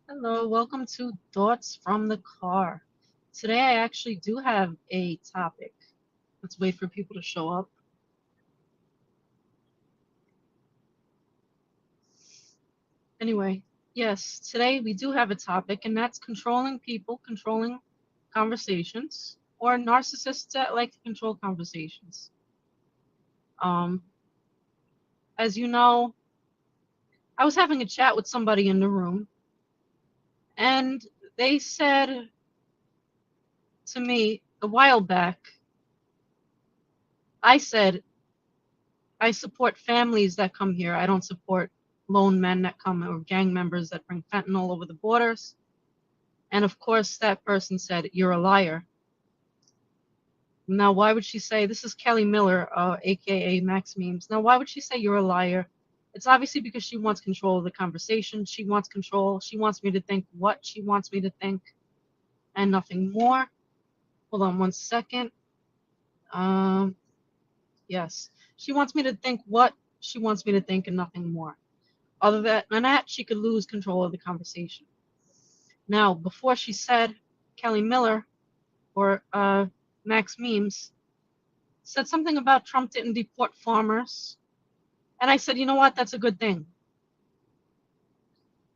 Hello, welcome to Thoughts from the Car. Today I actually do have a topic. Let's wait for people to show up. Anyway, yes, today we do have a topic, and that's controlling people, controlling conversations, or narcissists that like to control conversations. Um, as you know, I was having a chat with somebody in the room, and they said to me a while back, I said, I support families that come here. I don't support lone men that come or gang members that bring fentanyl over the borders. And of course, that person said, "You're a liar." Now, why would she say, this is Kelly Miller, aka Max Memes. Now, why would she say you're a liar? It's obviously because she wants control of the conversation. She wants control. She wants me to think what she wants me to think and nothing more. Hold on one second. Um, yes. She wants me to think what she wants me to think and nothing more. Other than that, she could lose control of the conversation. Now, before she said, Kelly Miller or Max Memes said something about Trump didn't deport farmers. And I said, you know what? That's a good thing.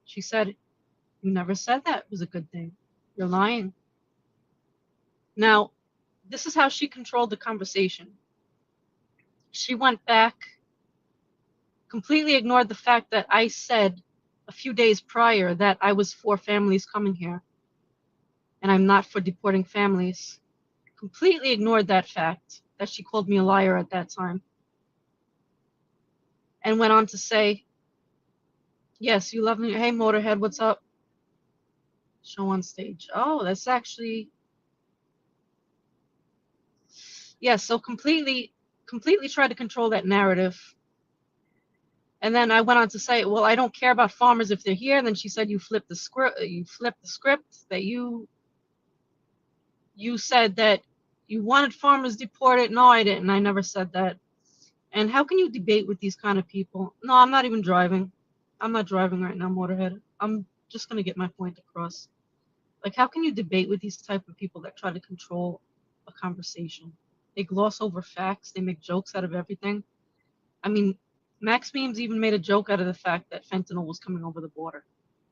She said, you never said that was a good thing. You're lying. Now, this is how she controlled the conversation. She went back, completely ignored the fact that I said a few days prior that I was for families coming here and I'm not for deporting families. Completely ignored that fact that she called me a liar at that time and went on to say, yes, you love me. Hey, Motorhead, what's up? Show on stage. Oh, that's actually, yes, so completely tried to control that narrative. And then I went on to say, well, I don't care about farmers if they're here. And then she said, you flipped the script, that you said that you wanted farmers deported. No, I didn't. I never said that. And how can you debate with these kind of people? No, I'm not even driving. I'm not driving right now, Motorhead. I'm just gonna get my point across. Like, how can you debate with these type of people that try to control a conversation? They gloss over facts. They make jokes out of everything. I mean, Max Memes even made a joke out of the fact that fentanyl was coming over the border,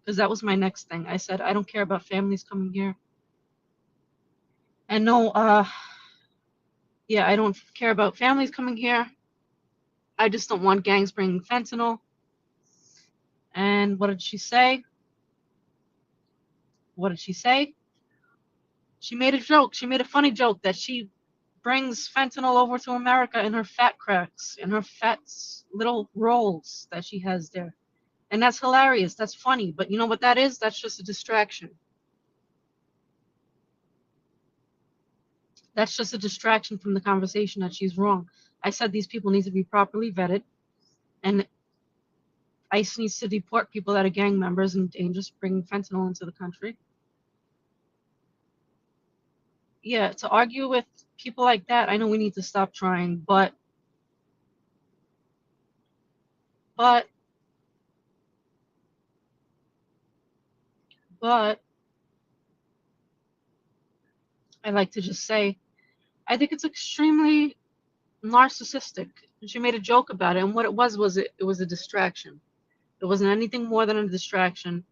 because that was my next thing. I said I don't care about families coming here, and no, yeah, I don't care about families coming here. I just don't want gangs bringing fentanyl. And what did she say? What did she say? She made a joke. She made a funny joke that she brings fentanyl over to America in her fat cracks, in her fat little rolls that she has there. And that's hilarious. That's funny. But you know what that is? That's just a distraction. That's just a distraction from the conversation that she's wrong. I said these people need to be properly vetted, and ICE needs to deport people that are gang members and dangerous bringing fentanyl into the country. Yeah, to argue with people like that, I know we need to stop trying, but but I like to just say I think it's extremely narcissistic. And she made a joke about it, and what it was a distraction. It wasn't anything more than a distraction.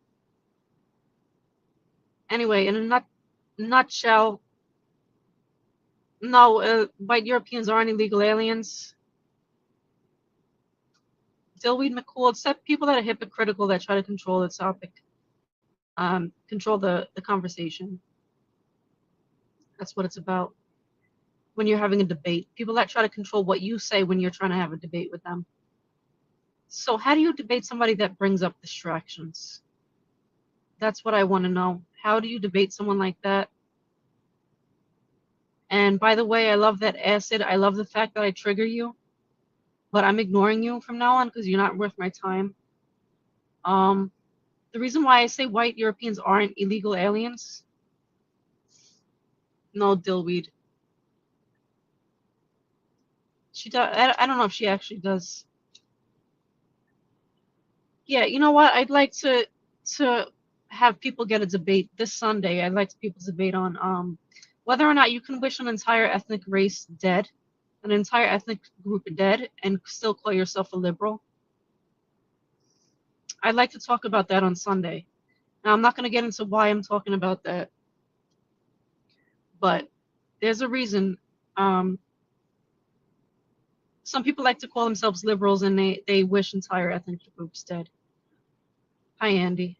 Anyway, in a nutshell, no, white Europeans aren't illegal aliens. Dillweed McCool, except people that are hypocritical that try to control the topic, control the conversation. That's what it's about when you're having a debate. People that try to control what you say when you're trying to have a debate with them. So how do you debate somebody that brings up distractions? That's what I want to know. How do you debate someone like that? And by the way, I love that acid. I love the fact that I trigger you, but I'm ignoring you from now on because you're not worth my time. Um, the reason why I say white Europeans aren't illegal aliens, no, Dillweed. She does. I don't know if she actually does. Yeah, you know what? I'd like to have people get a debate this Sunday. I'd like people's debate on whether or not you can wish an entire ethnic race dead, an entire ethnic group dead, and still call yourself a liberal. I'd like to talk about that on Sunday. Now, I'm not going to get into why I'm talking about that, but there's a reason. Some people like to call themselves liberals, and they wish entire ethnic groups dead. Hi, Andy.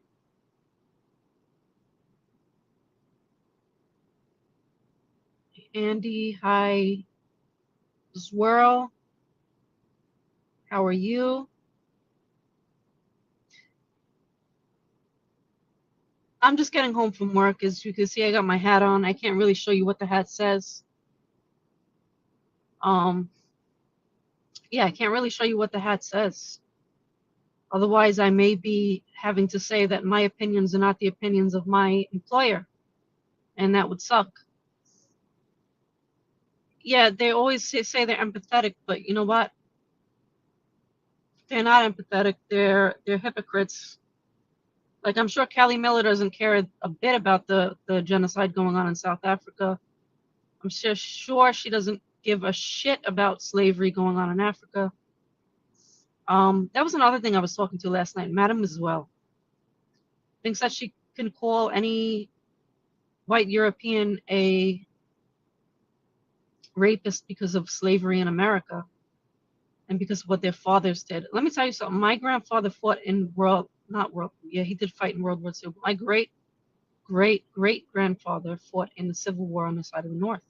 Andy, hi. Zwirl, how are you? I'm just getting home from work. As you can see, I got my hat on. I can't really show you what the hat says. Yeah, I can't really show you what the hat says. Otherwise, I may be having to say that my opinions are not the opinions of my employer, and that would suck. Yeah, they always say they're empathetic, but you know what? They're not empathetic. They're hypocrites. Like, I'm sure Kelly Miller doesn't care a bit about the genocide going on in South Africa. I'm sure she doesn't give a shit about slavery going on in Africa. That was another thing I was talking to last night. Madam as well thinks that she can call any white European a rapist because of slavery in America and because of what their fathers did. Let me tell you something. My grandfather fought in he did fight in World War II. My great grandfather fought in the Civil War on the side of the North.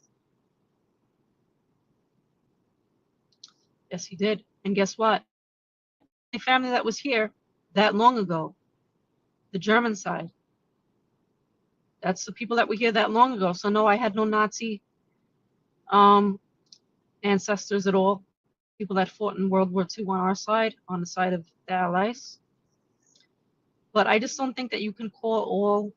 Yes, he did. And guess what? The family that was here that long ago, the German side, that's the people that were here that long ago. So no, I had no Nazi ancestors at all. People that fought in World War II on our side, on the side of the Allies. But I just don't think that you can call all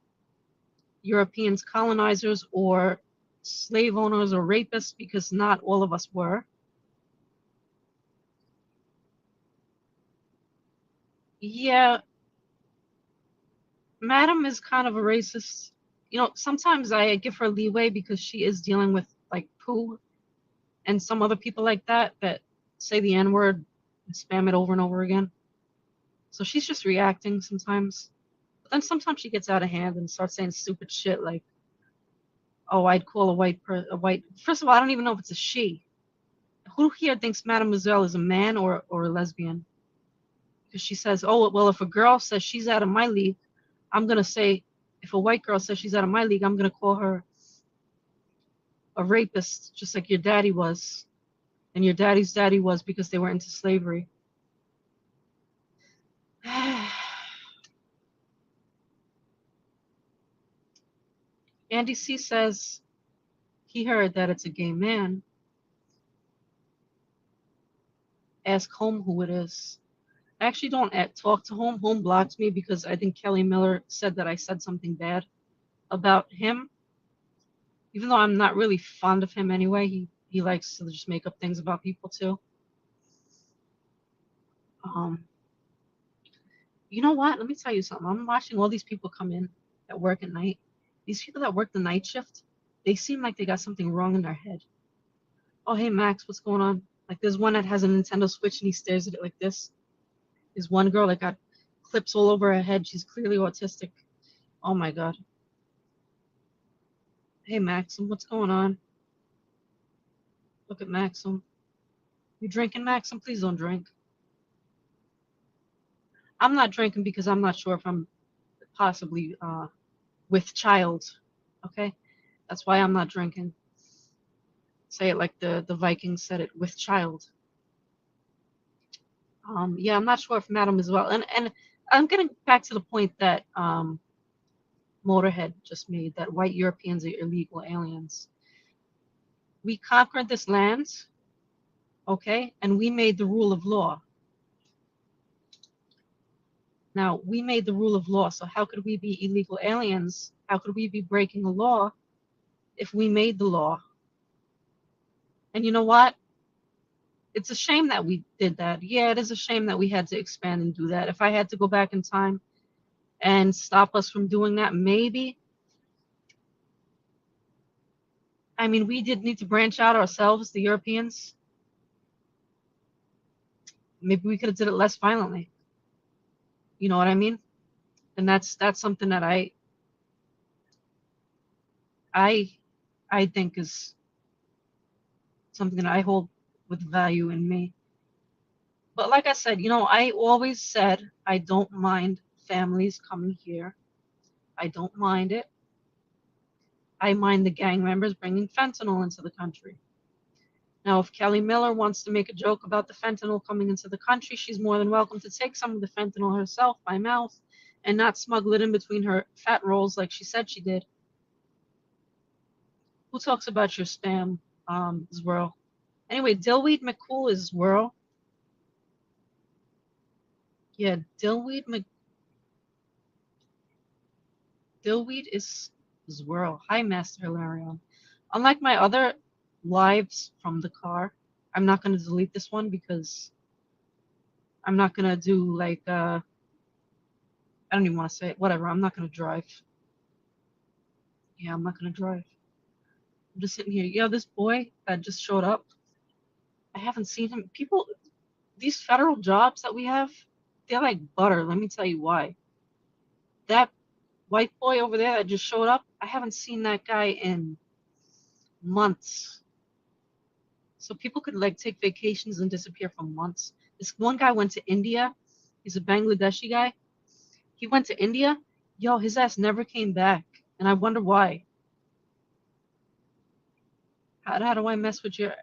Europeans colonizers or slave owners or rapists, because not all of us were. Yeah, Madam is kind of a racist. You know, sometimes I give her leeway because she is dealing with like Pooh and some other people like that say the N word and spam it over and over again. So she's just reacting sometimes. But then sometimes she gets out of hand and starts saying stupid shit like, "Oh, I'd call a white." First of all, I don't even know if it's a she. Who here thinks Mademoiselle is a man or a lesbian? Because she says, "Oh, well, if a girl says she's out of my league, I'm gonna say, if a white girl says she's out of my league, I'm gonna call her a rapist, just like your daddy was, and your daddy's daddy was, because they were into slavery." Andy C says he heard that it's a gay man. Ask Home who it is. I actually don't talk to Home. Home blocks me because I think Kelly Miller said that I said something bad about him. Even though I'm not really fond of him anyway, he likes to just make up things about people too. Um, you know what? Let me tell you something. I'm watching all these people come in that work at night. These people that work the night shift, they seem like they got something wrong in their head. Oh, hey, Max, what's going on? Like, there's one that has a Nintendo Switch and he stares at it like this. There's one girl that got clips all over her head. She's clearly autistic. Oh my God. Hey, Maxim, what's going on? Look at Maxim. You drinking, Maxim? Please don't drink. I'm not drinking because I'm not sure if I'm possibly with child. Okay? That's why I'm not drinking. Say it like the Vikings said it, with child. Yeah, I'm not sure if Madam as well. And I'm getting back to the point that Motorhead just made, that white Europeans are illegal aliens. We conquered this land, okay, and we made the rule of law. Now, we made the rule of law, so how could we be illegal aliens? How could we be breaking a law if we made the law? And you know what? It's a shame that we did that. Yeah, it is a shame that we had to expand and do that. If I had to go back in time, and stop us from doing that? Maybe. I mean, we did need to branch out ourselves, the Europeans. Maybe we could have did it less violently. You know what I mean? And that's something that I I think is something that I hold with value in me. But like I said, I always said I don't mind families coming here. I don't mind it. I mind the gang members bringing fentanyl into the country. Now, if Kelly Miller wants to make a joke about the fentanyl coming into the country, she's more than welcome to take some of the fentanyl herself by mouth and not smuggle it in between her fat rolls like she said she did. Who talks about your spam, Zwirl? Anyway, Dillweed McCool is Zwirl. Yeah, Dillweed is Zwirl. Hi, Master Hilarion. Unlike my other lives from the car, I'm not going to delete this one because I'm not going to do like, I don't even want to say it. Whatever, I'm not going to drive. Yeah, I'm not going to drive. I'm just sitting here. Yeah, this boy that just showed up, I haven't seen him. People, these federal jobs that we have, they're like butter. Let me tell you why. That white boy over there that just showed up, I haven't seen that guy in months. So people could like take vacations and disappear for months. This one guy went to India. He's a Bangladeshi guy. He went to India. Yo, his ass never came back. And I wonder why. How do I mess with your...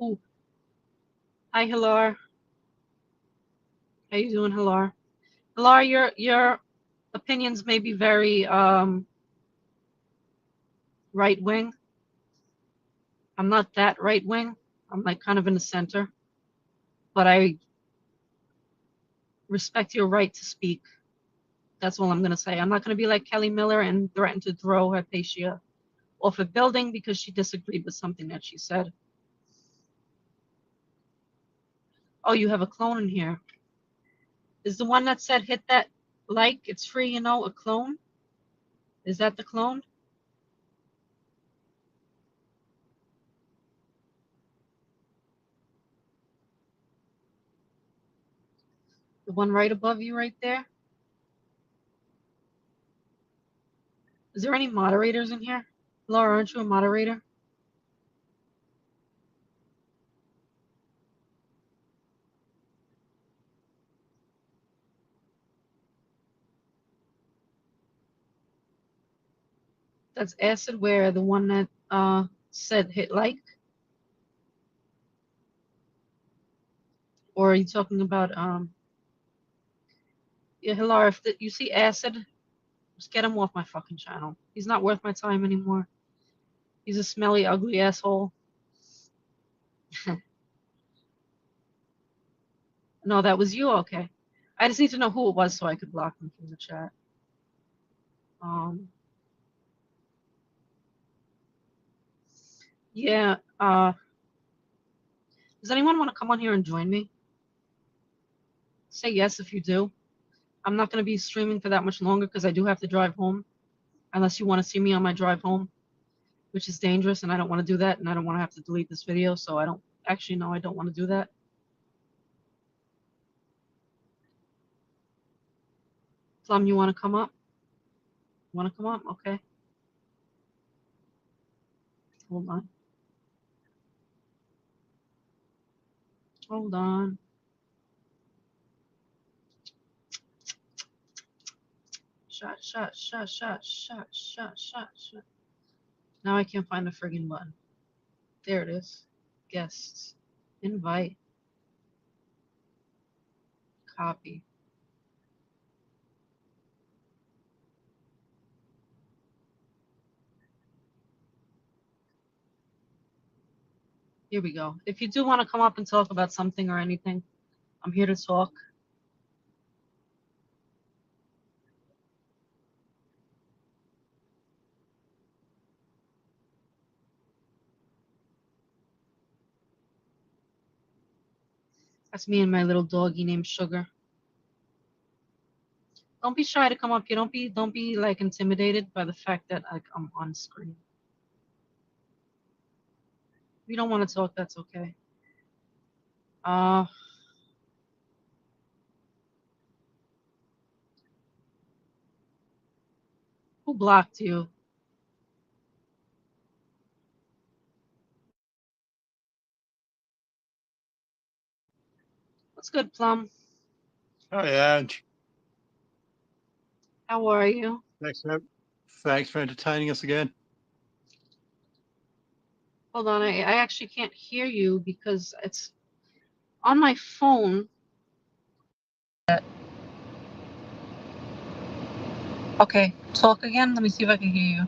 Ooh. Hi, Hilar. How you doing, Hilar? Hilar, your opinions may be very right wing. I'm not that right wing. I'm like kind of in the center. But I respect your right to speak. That's all I'm going to say. I'm not going to be like Kelly Miller and threaten to throw Hypatia off a building because she disagreed with something that she said. Oh, you have a clone in here. Is the one that said hit that like, it's free, a clone? Is that the clone? The one right above you right there? Is there any moderators in here? Laura, aren't you a moderator? That's Acid Where, the one that said hit like? Or are you talking about yeah, Hilar, if you see Acid, just get him off my fucking channel. He's not worth my time anymore. He's a smelly, ugly asshole. No, that was you? Okay. I just need to know who it was so I could block him from the chat. Yeah, does anyone want to come on here and join me? Say yes if you do. I'm not going to be streaming for that much longer because I do have to drive home. Unless you want to see me on my drive home, which is dangerous, and I don't want to do that, and I don't want to have to delete this video, so I don't... Actually, no, I don't want to do that. Plum, you want to come up? Want to come up? Okay. Hold on. Hold on. Shot, shot, shot, shot, shot, shot, shot, shot. Now I can't find the friggin' button. There it is. Guests. Invite. Copy. Here we go. If you do want to come up and talk about something or anything, I'm here to talk. That's me and my little doggy named Sugar. Don't be shy to come up here. Don't be like intimidated by the fact that like I'm on screen. If you don't want to talk, that's okay. Who blocked you? What's good, Plum? Hi, Ange. How are you? Thanks for entertaining us again. Hold on, I actually can't hear you because it's on my phone. Okay, talk again. Let me see if I can hear you.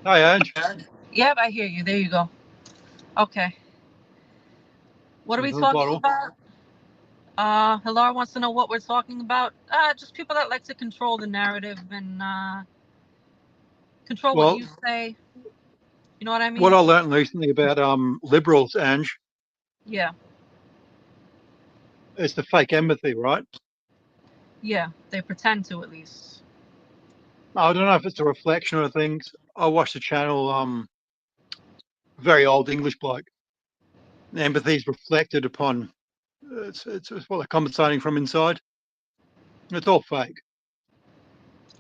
Hi, Ange. Yep, I hear you. There you go. Okay. What are we Little talking bottle. about? Hilar wants to know what we're talking about. Just people that like to control the narrative and control what you say. You know what I mean? What I learned recently about liberals, Ange, Yeah. is the fake empathy, right? Yeah, they pretend to at least. I don't know if it's a reflection of things. I watched a channel, very old English bloke. Empathy is reflected upon. It's what they're compensating from inside. It's all fake.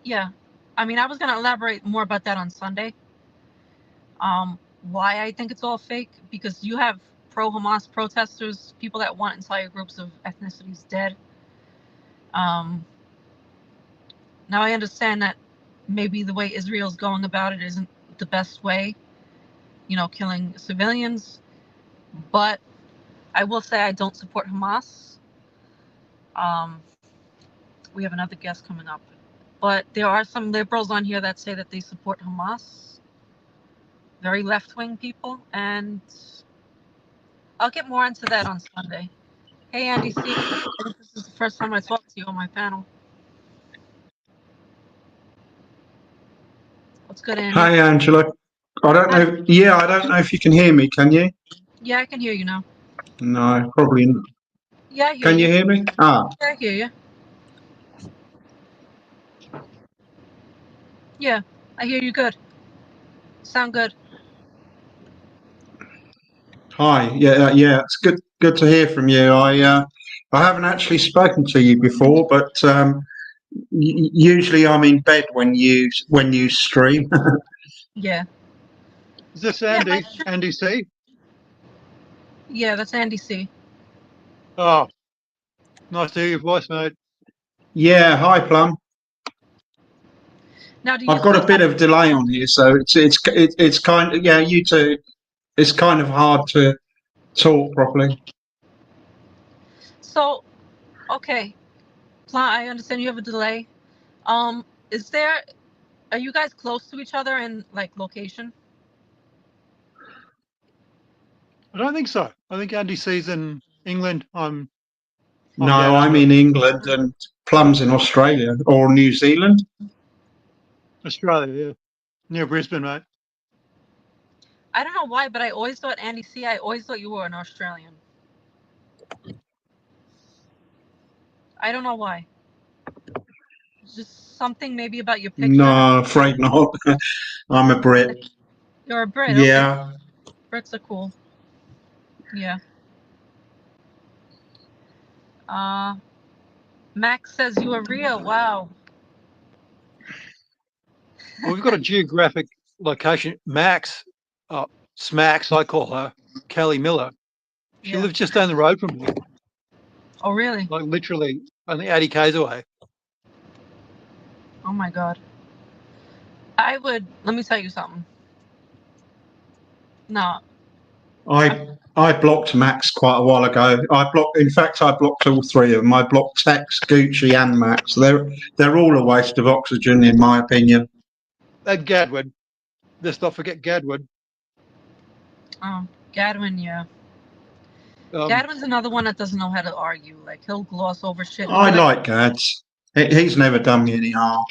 Yeah. I mean, I was going to elaborate more about that on Sunday. Why I think it's all fake, because you have pro-Hamas protesters, people that want entire groups of ethnicities dead. Now I understand that maybe the way Israel's going about it isn't the best way, killing civilians, but I will say I don't support Hamas. We have another guest coming up, but there are some liberals on here that say that they support Hamas, very left-wing people, and I'll get more into that on Sunday. Hey, Andy C. This is the first time I talked to you on my panel. What's good, Andy? Hi, Angela. I don't know. Yeah, I don't know if you can hear me. Can you? Yeah, I can hear you now. No, probably not. Yeah, I hear Can you. you hear me? Yeah, I hear you. Yeah, I hear you good. Sound good. Hi. Yeah. It's good to hear from you. I haven't actually spoken to you before, but usually I'm in bed when you stream. Yeah. Is this Yeah, Andy? Andy C? Yeah, that's Andy C. Oh, nice to hear your voice, mate. Yeah. Hi, Plum. Now, do you I've got a still bit have... of delay on here, so it's kind of, yeah. You too. It's kind of hard to talk properly. So, okay. I understand you have a delay. Is there... Are you guys close to each other in, like, location? I don't think so. I think Andy C's in England. I'm No, down I'm under. in England and Plum's in Australia or New Zealand. Australia, yeah. Near Brisbane, mate. I don't know why, but I always thought Andy C. I always thought you were an Australian. I don't know why. Just something maybe about your picture. No, afraid not. I'm a Brit. You're a Brit. Yeah. Okay. Brits are cool. Yeah. Max says you are real. Wow. Well, we've got a geographic location. Max, Smacks, I call her, Kelly Miller. She lives just down the road from me. Oh, really? Like literally only 80 k's away. Oh my God. Let me tell you something. No. I blocked Max quite a while ago. In fact, I blocked all three of them. I blocked Tex, Gucci, and Max. They're all a waste of oxygen, in my opinion. And Gadwin. Let's not forget Gadwin. Oh, Gadwin, yeah. Gadwin's another one that doesn't know how to argue. Like, he'll gloss over shit. I like Gads. He's never done me any harm.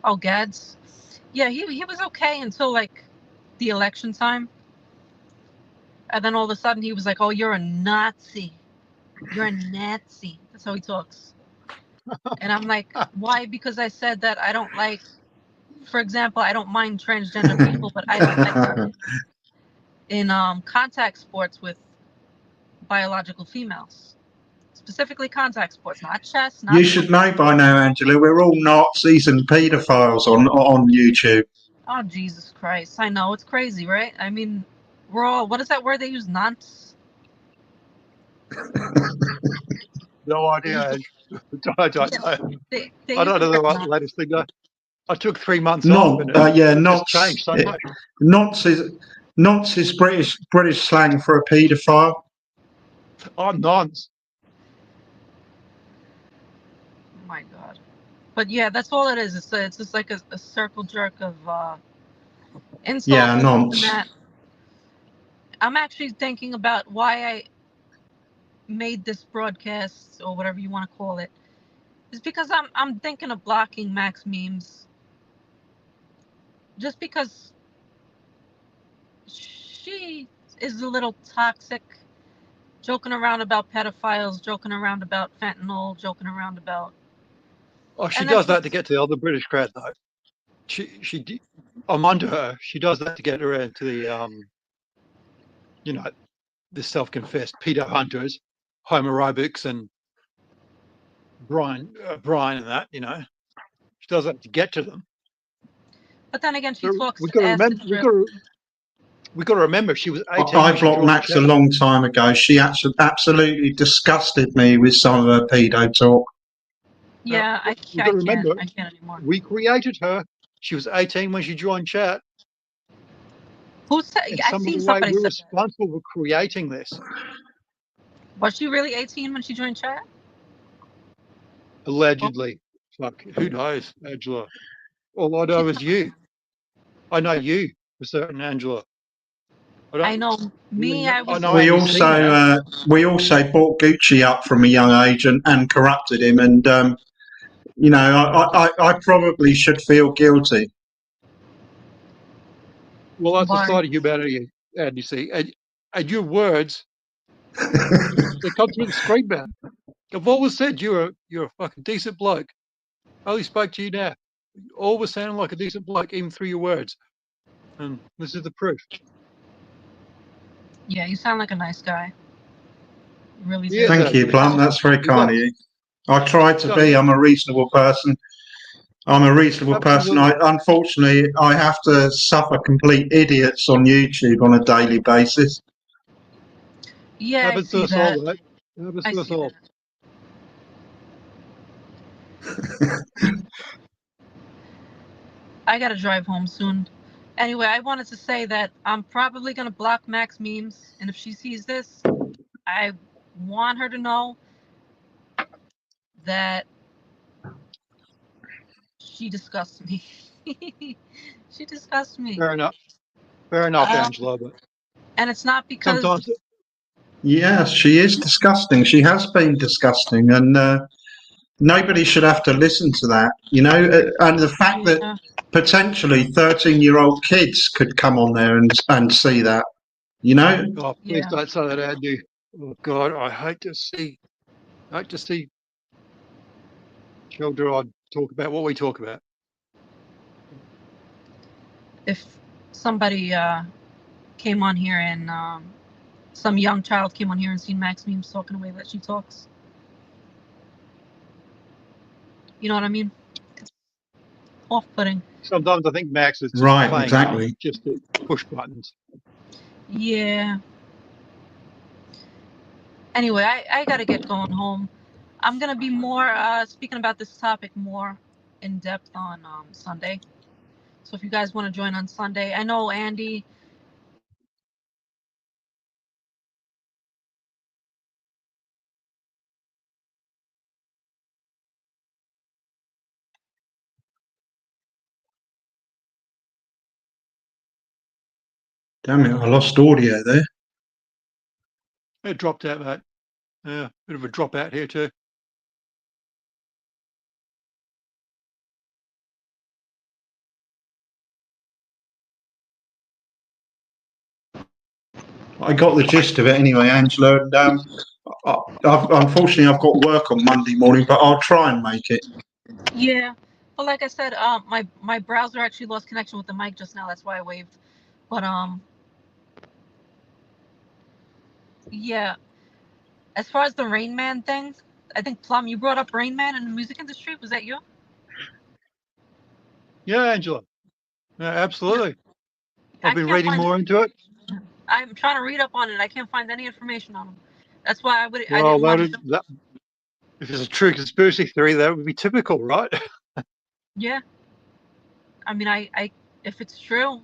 Oh, Gads? Yeah, he was okay until, like, the election time. And then all of a sudden he was like, oh, you're a Nazi. You're a Nazi. That's how he talks. And I'm like, why? Because I said that I don't like, for example, I don't mind transgender people, but I don't like in contact sports with biological females. Specifically contact sports, not chess, not You should know by now, Angela, we're all Nazis and paedophiles on YouTube. Oh, Jesus Christ. I know, it's crazy, right? I mean, we're all, what is that word they use? Nonce? No idea. I don't know. They I use don't the know word what the nonce. latest thing. I took 3 months off, and Yeah, it's nonce. changed so much. Nonce is British slang for a paedophile. I'm nonce. Oh my God. But yeah, that's all it is. It's just like a circle jerk of insults Yeah, and nonce. that. I'm actually thinking about why I made this broadcast or whatever you want to call it. It's because I'm thinking of blocking Max memes. Just because she is a little toxic, joking around about pedophiles, joking around about fentanyl, joking around about. Oh, she And does that's that to get to the other British crowd, though. I'm under her. She does that to get around to the you know, the self-confessed pedo hunters, homoerobics, and Brian and that. You know, she does that to get to them. But then again, she So talks we got to remember. acid drip. We got to remember she was 18 I when she blocked joined Max the a long time ago. She absolutely disgusted me with some of her pedo talk. Yeah, I We've got to can't. remember, I can't anymore. we created her. She was 18 when she joined chat. Who said? And I some of seen the way somebody we're said that. responsible for creating this. Was she really 18 when she joined chat? Allegedly. Fuck, who knows, Angela? All I know is you. I know you for certain, Angela. I know me. I was. know We Andy also bought Gucci up from a young age and corrupted him. And you know, I probably should feel guilty. Well, that's the Why? side of humanity, Andy. See, and your words, they come through the screen, man. I've always said you're a fucking decent bloke. I only spoke to you now. You always sounding like a decent bloke, even through your words. And this is the proof. Yeah, you sound like a nice guy. You really He is, do. Thank you, Plum. That's very kind of you. I try to be. I'm a reasonable person. Absolutely. Unfortunately, I have to suffer complete idiots on YouTube on a daily basis. Yeah, I Happens to see us all, that. right? Happens I to us see all. that. I gotta drive home soon. Anyway, I wanted to say that I'm probably gonna block Max memes, and if she sees this, I want her to know that she disgusts me. She disgusts me. Fair enough. Fair enough, Angela. But And it's not because. sometimes, Yes, she is disgusting. She has been disgusting, and nobody should have to listen to that. You know, and the fact that potentially 13-year-old kids could come on there and see that. You know. oh, please don't say that, Andy. Oh God, I hate to see children talk about what we talk about. If somebody came on here and some young child came on here and seen Max memes talking the way that she talks, you know what I mean? It's off-putting. Sometimes I think Max is just Right, playing exactly. just to push buttons. Yeah. Anyway, I gotta get going home. I'm gonna be more speaking about this topic more in depth on Sunday. So if you guys want to join on Sunday, I know Andy. Damn it, I lost audio there. It dropped out, mate. Yeah, bit of a drop out here too. I got the gist of it anyway, Angela. And Unfortunately, I've got work on Monday morning, but I'll try and make it. Yeah, but like I said, my browser actually lost connection with the mic just now. That's why I waved. But yeah. As far as the Rain Man thing, I think Plum, you brought up Rain Man in the music industry. Was that you? Yeah, Angela. Yeah, absolutely. I I've been can't reading find more into it. I'm trying to read up on it. I can't find any information on him. That's why I Well, didn't want to. if it's a true conspiracy theory, that would be typical, right? Yeah. I mean, if it's true,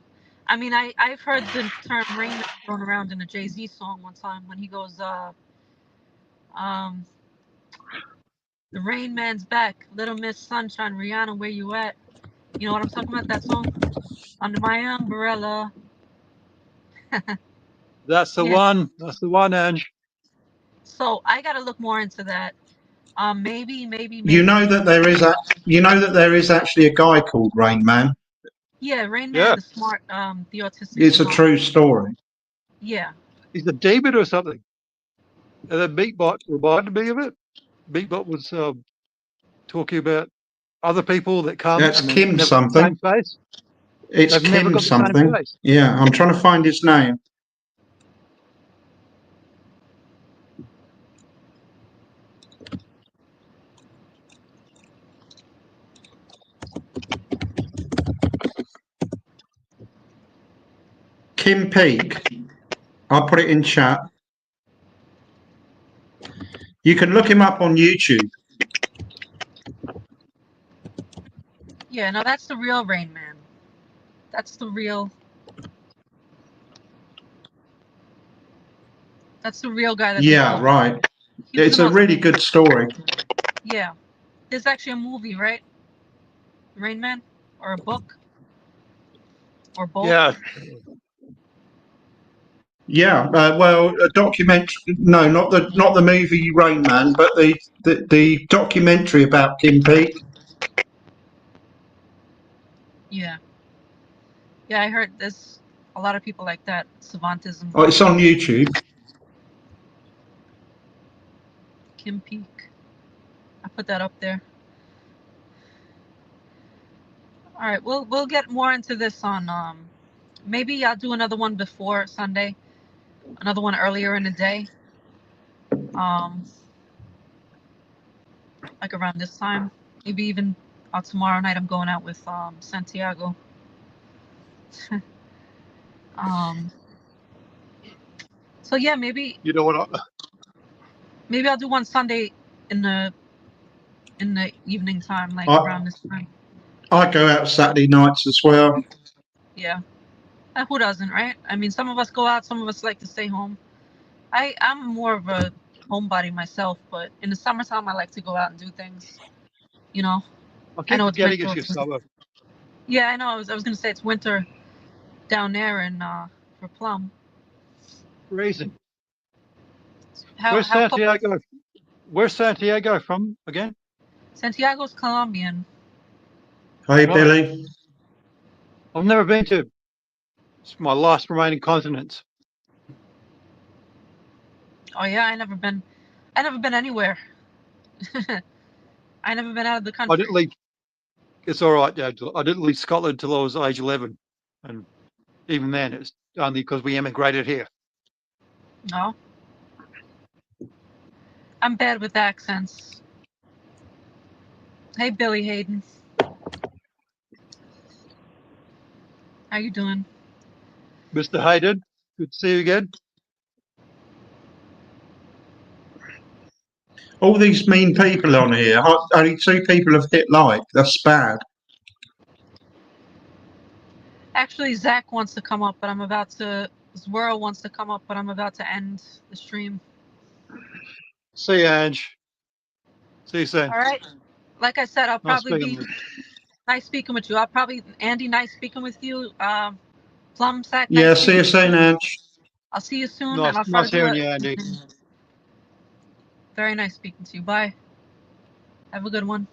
I mean, I've heard the term Rain Man thrown around in a Jay-Z song one time when he goes, um, the Rain Man's back, Little Miss Sunshine, Rihanna, where you at? You know what I'm talking about? That song? Under my umbrella. That's the Yeah. one. That's the one, Ange. So I got to look more into that. Maybe. You know that there is actually a guy called Rain Man. Yeah, Rain Man, Yeah. the smart, the autistic. It's a smart. true story. Yeah. He's a demon or something. And then Beatbot reminded me of it. Beatbot was talking about other people that come. That's and they've Kim never got the something. same face. It's They've never Kim got the same something. face. Yeah, I'm trying to find his name. Kim Peek. I'll put it in chat. You can look him up on YouTube. Yeah, no, that's the real Rain Man. That's the real. That's the real guy that they Yeah, call. right. He's It's the a most. really good story. Yeah. There's actually a movie, right? Rain Man? Or a book? Or both? Yeah. Yeah, well, a documentary. No, not the movie Rain Man, but the documentary about Kim Peek. Yeah. Yeah, I heard there's a lot of people like that. Savantism. Oh, it's on YouTube. Kim Peek. I put that up there. All right, we'll get more into this on maybe I'll do another one before Sunday, another one earlier in the day, like around this time, maybe even tomorrow night. I'm going out with Santiago. So yeah, maybe You know what? maybe I'll do one Sunday in the evening time, like around this time. I go out Saturday nights as well. Yeah. Who doesn't, right? I mean, some of us go out, some of us like to stay home. I'm more of a homebody myself, but in the summertime, I like to go out and do things. You know, I I keep know it's forgetting winter. it's your summer. Yeah, I know. I was gonna say it's winter down there in for Plum. Reason. Where's Santiago? Where's Santiago from again? Santiago's Colombian. Hey, Oh. Billy. I've never been to. It's my last remaining continents. Oh yeah, I never been anywhere. I never been out of the I country. didn't leave. It's all right, Dad. I didn't leave Scotland till I was age 11, and even then, it's only because we emigrated here. No. I'm bad with accents. Hey, Billy Hayden. How you doing? Mr. Hayden, good to see you again. All these mean people on here. Only 2 people have hit like. That's bad. Actually, Zach wants to come up, but I'm about to. Zwirl wants to come up, but I'm about to end the stream. See you, Ange. See you soon. All right. Like I said, I'll Nice probably speaking be with you. nice speaking with you. I'll probably Andy, nice speaking with you. Plum Sack. Yeah, Nice see you speaking. soon, Ange. I'll see you soon, Nice, and I'll try nice to do hearing it. you, Andy. Very nice speaking to you. Bye. Have a good one.